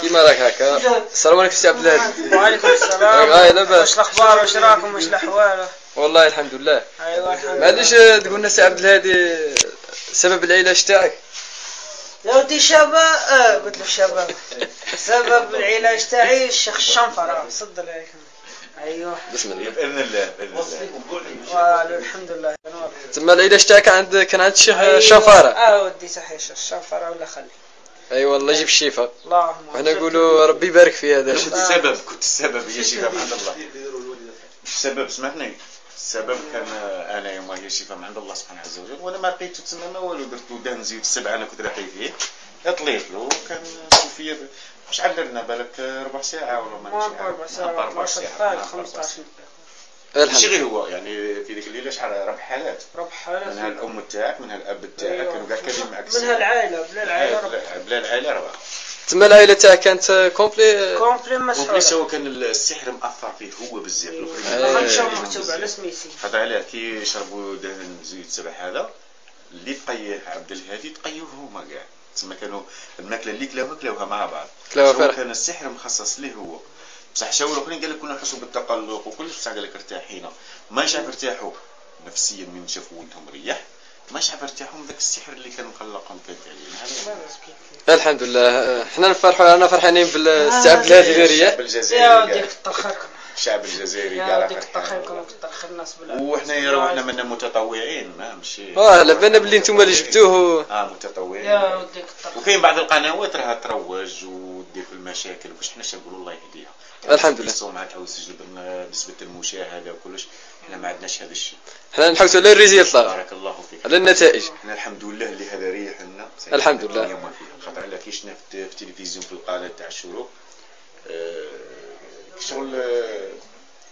كيما راك هكا؟ السلام عليكم سي عبد الهادي. وعليكم السلام. لاباس؟ واش الاخبار واش راكم واش الاحوال؟ والله الحمد لله. ايوا الحمد لله. معليش تقول لنا سي عبد الهادي سبب العلاج تاعك؟ يا ودي شباب قلت له شباب. سبب العلاج تاعي الشيخ الشنفره صدر عليك. ايوه بسم الله. باذن الله باذن الله. الحمد لله. تما العلاج تاعك كان عند الشيخ الشنفره. ودي صحيح الشنفره ولا خلي. اي والله يجيب الشفاء. اللهم وحنا نقولوا ربي يبارك في هذا الشيء. كنت السبب هي شفاء من عند الله. السبب سمحني السبب كان انا يوم هي شفاء من عند الله سبحانه عز وجل وانا ما لقيت تسمى ما والو درت دهن زيوت السبعه انا كنت راقي فيه طليت له كان صوفيه واش عدلنا بالك ربع ساعه ولا ما نمشي 4 ساعات 15 دقيقه ماشي غير هو يعني في ذيك الليله شحال ربع حالات منها الام تاعك منها الاب تاعك كانوا كاع كادين معك منها العائله بلا العائله ربع. تما العائله تاعك كانت كومبلي مسحوله سوا كان السحر مأثر فيه هو بزاف مكتوب على سميتي خاطر علاه كي يشربوا دهن زيت السبع هذا اللي تقيه عبد الهادي تقيوه هما كاع تسمى كانوا الماكله اللي كلاوها مع بعض كان السحر مخصص ليه هو بصح شاو الاخرين قال لك كنا نحسوا بالتقلق وكلش بصح قال لك ارتاحينا ماش عارف ارتاحوا نفسيا من شافوا ولدهم مريح ماش عارف ارتاحوا من ذاك السحر اللي كان مقلقهم كان عليهم. الحمد لله حنا نفرحوا انا فرحانين بالسي عبد الهادي ذريه. يا ودي كتر خيركم الشعب الجزائري يا ودي كتر خيركم وكتر خير الناس بالله. وحنا روحنا منا متطوعين ما ماشي على بالنا باللي نتوما اللي جبتوه متطوعين. يا ودي كتر وكاين بعض القنوات راها تروج ودير في المشاكل باش حنا نقولوا الله يهديها. الحمد لله. مع الحوسج نسبه المشاهده وكلش حنا ما عندناش هذا الشيء. حنا نحوسوا على الريزلت بارك الله فيك. على النتائج. حنا الحمد لله اللي هذا ريح لنا. الحمد لله. خاطر على كي شفنا في التلفزيون في القناه تاع الشروق شغل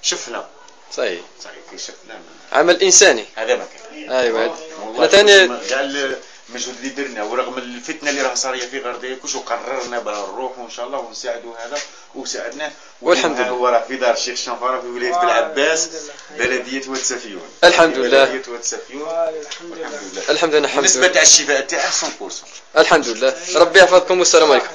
شفنا صحيح كي شفنا عمل انساني هذا ما كان. ايوا حنا ثاني كاع المجهود اللي درنا ورغم الفتنه اللي راه صاريه في غرديكوش وقررنا بلا نروحوا ان شاء الله ونساعدوا هذا وساعدناه والحمد لله. هو راه في دار الشيخ الشنفره في ولايه بالعباس بلديه واد سفيون. الحمد لله. بلديه واد سفيون. الحمد لله. بالنسبه تاع الشفاء تاعه 100%. الحمد لله. ربي يحفظكم والسلام عليكم.